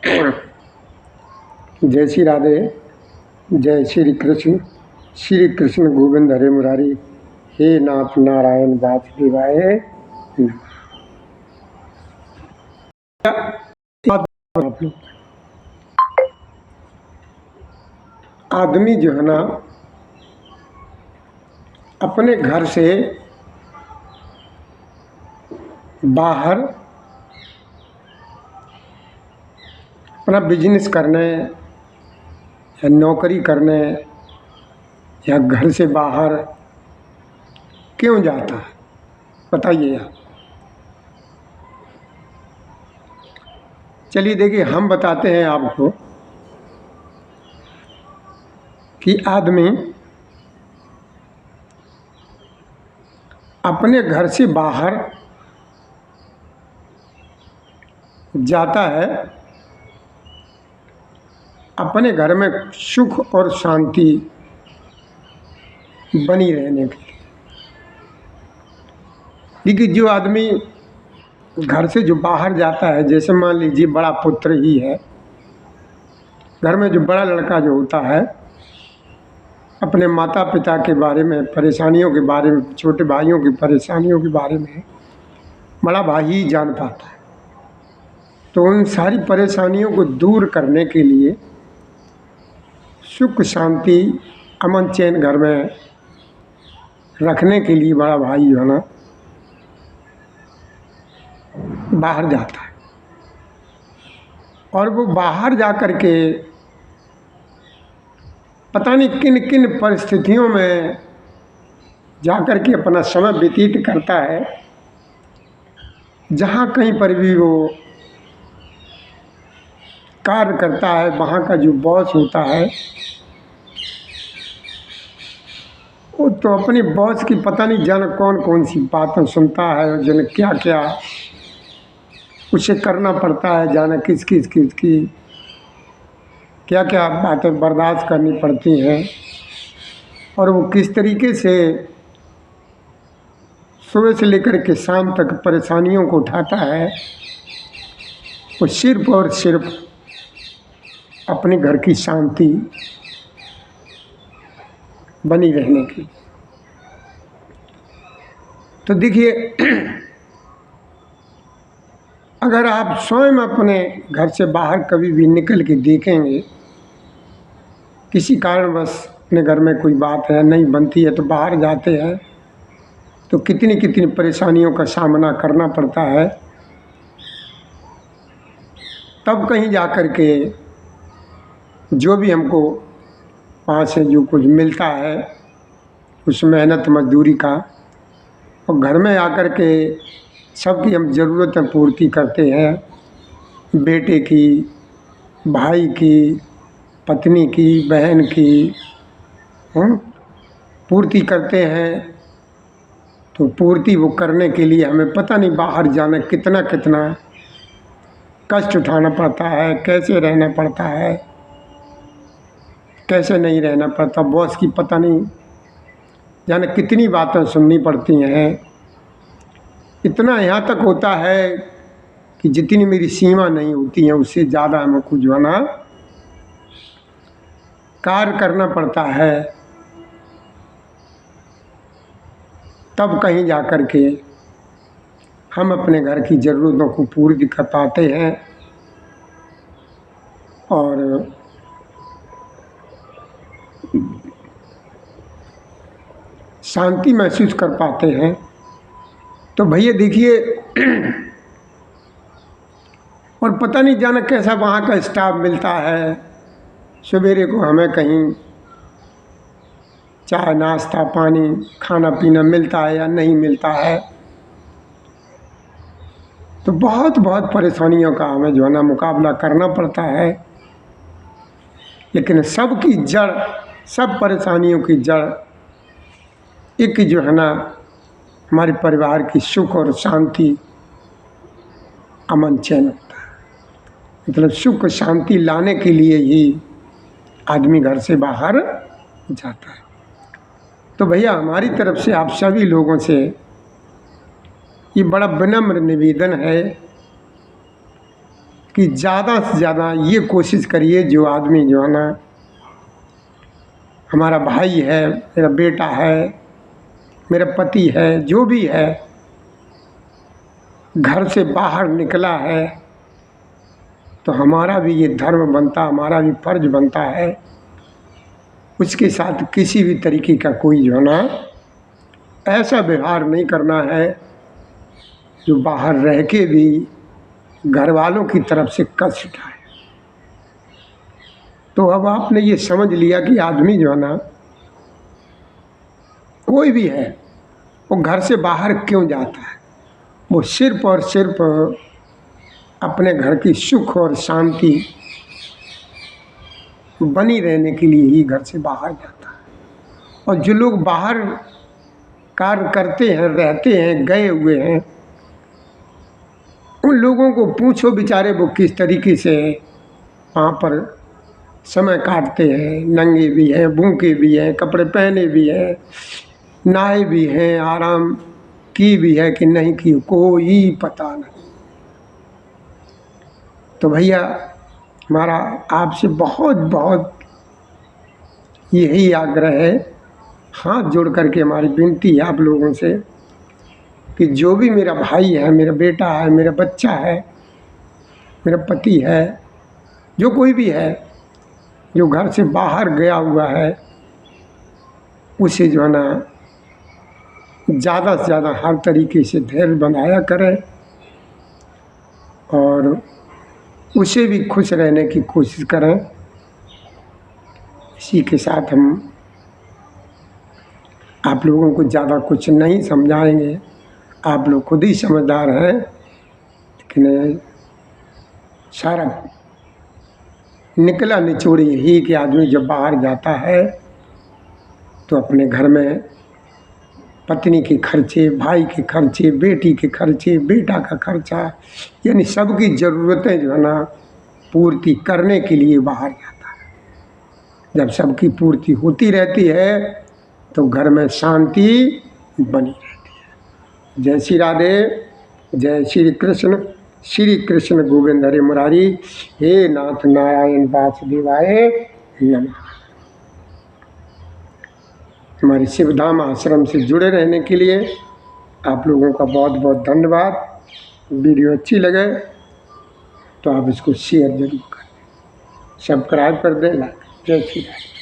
जय श्री राधे, जय श्री कृष्ण गोविंद हरे मुरारी, हे नाथ नारायण वासुदेवाय। आदमी जो है ना, अपने घर से बाहर अपना बिजनेस करने या नौकरी करने या घर से बाहर क्यों जाता है, बताइए आप। चलिए देखिए, हम बताते हैं आपको कि आदमी अपने घर से बाहर जाता है अपने घर में सुख और शांति बनी रहने के लिए। लेकिन जो आदमी घर से जो बाहर जाता है, जैसे मान लीजिए बड़ा पुत्र ही है, घर में जो बड़ा लड़का जो होता है, अपने माता पिता के बारे में, परेशानियों के बारे में, छोटे भाइयों की परेशानियों के बारे में बड़ा भाई ही जान पाता है। तो उन सारी परेशानियों को दूर करने के लिए, सुख शांति अमन चैन घर में रखने के लिए बड़ा भाई जो है ना बाहर जाता है। और वो बाहर जा कर के पता नहीं किन किन परिस्थितियों में जा कर के अपना समय व्यतीत करता है। जहाँ कहीं पर भी वो कार्य करता है, वहाँ का जो बॉस होता है, वो तो अपनी बॉस की पता नहीं जाने कौन कौन सी बातें सुनता है, जाने क्या क्या उसे करना पड़ता है, जाने किस किस की क्या क्या बातें बर्दाश्त करनी पड़ती हैं। और वो किस तरीके से सुबह से लेकर के शाम तक परेशानियों को उठाता है, वो सिर्फ और सिर्फ अपने घर की शांति बनी रहने की। तो देखिए, अगर आप स्वयं अपने घर से बाहर कभी भी निकल के देखेंगे, किसी कारणवश अपने घर में कोई बात है नहीं बनती है तो बाहर जाते हैं, तो कितनी कितनी परेशानियों का सामना करना पड़ता है। तब कहीं जा कर के जो भी हमको वहाँ से जो कुछ मिलता है उस मेहनत मजदूरी का, और घर में आकर के सबकी हम ज़रूरतें पूर्ति करते हैं, बेटे की, भाई की, पत्नी की, बहन की पूर्ति करते हैं। तो पूर्ति वो करने के लिए हमें पता नहीं बाहर जाना कितना कितना कष्ट उठाना पड़ता है, कैसे रहना पड़ता है, कैसे नहीं रहना पड़ता। बॉस की पता नहीं जाने कितनी बातें सुननी पड़ती हैं। इतना यहाँ तक होता है कि जितनी मेरी सीमा नहीं होती है उससे ज़्यादा हमको जो है ना कार्य करना पड़ता है। तब कहीं जा कर के हम अपने घर की ज़रूरतों को पूरी कर पाते हैं और शांति महसूस कर पाते हैं। तो भैया देखिए, और पता नहीं जाना कैसा वहाँ का स्टाफ मिलता है। सवेरे को हमें कहीं चाय नाश्ता पानी खाना पीना मिलता है या नहीं मिलता है, तो बहुत बहुत परेशानियों का हमें जो है ना मुकाबला करना पड़ता है। लेकिन सबकी जड़, सब परेशानियों की जड़ एक जो है ना हमारे परिवार की सुख और शांति अमन चैन होता है। मतलब सुख शांति लाने के लिए ही आदमी घर से बाहर जाता है। तो भैया हमारी तरफ से आप सभी लोगों से ये बड़ा विनम्र निवेदन है कि ज़्यादा से ज़्यादा ये कोशिश करिए, जो आदमी जो है ना, हमारा भाई है, मेरा बेटा है, मेरा पति है, जो भी है, घर से बाहर निकला है तो हमारा भी ये धर्म बनता, हमारा भी फर्ज बनता है उसके साथ किसी भी तरीके का कोई जो है ना ऐसा व्यवहार नहीं करना है जो बाहर रह के भी घर वालों की तरफ से कष्ट उठाए। तो अब आपने ये समझ लिया कि आदमी जो है ना, कोई भी है, वो घर से बाहर क्यों जाता है, वो सिर्फ और सिर्फ अपने घर की सुख और शांति बनी रहने के लिए ही घर से बाहर जाता है। और जो लोग बाहर कार्य करते हैं, रहते हैं, गए हुए हैं, उन लोगों को पूछो बेचारे वो किस तरीके से वहाँ पर समय काटते हैं। नंगे भी हैं, भूखे भी हैं, कपड़े पहने भी हैं, नहाए भी हैं, आराम की भी है कि नहीं की, कोई पता नहीं। तो भैया हमारा आपसे बहुत बहुत यही आग्रह है, हाथ जोड़ करके हमारी विनती है आप लोगों से कि जो भी मेरा भाई है, मेरा बेटा है, मेरा बच्चा है, मेरा पति है, जो कोई भी है जो घर से बाहर गया हुआ है, उसे जो है ना ज़्यादा से ज़्यादा हर तरीके से धैर्य बनाया करें और उसे भी खुश रहने की कोशिश करें। इसी के साथ हम आप लोगों को ज़्यादा कुछ नहीं समझाएंगे, आप लोग खुद ही समझदार हैं। लेकिन सारा निकला निचोड़ यही कि आदमी जब बाहर जाता है तो अपने घर में पत्नी के खर्चे, भाई के खर्चे, बेटी के खर्चे, बेटा का खर्चा, यानी सबकी ज़रूरतें जो है ना पूर्ति करने के लिए बाहर जाता है। जब सबकी पूर्ति होती रहती है तो घर में शांति बनी रहती है। जय श्री राधे, जय श्री कृष्ण गोविंद हरे मुरारी। हे नाथ नारायण वासुदेवाय नमः। हमारे शिवधाम आश्रम से जुड़े रहने के लिए आप लोगों का बहुत बहुत धन्यवाद। वीडियो अच्छी लगे तो आप इसको शेयर जरूर करें, सब्सक्राइब कर दें, लाइक। जय श्री राम।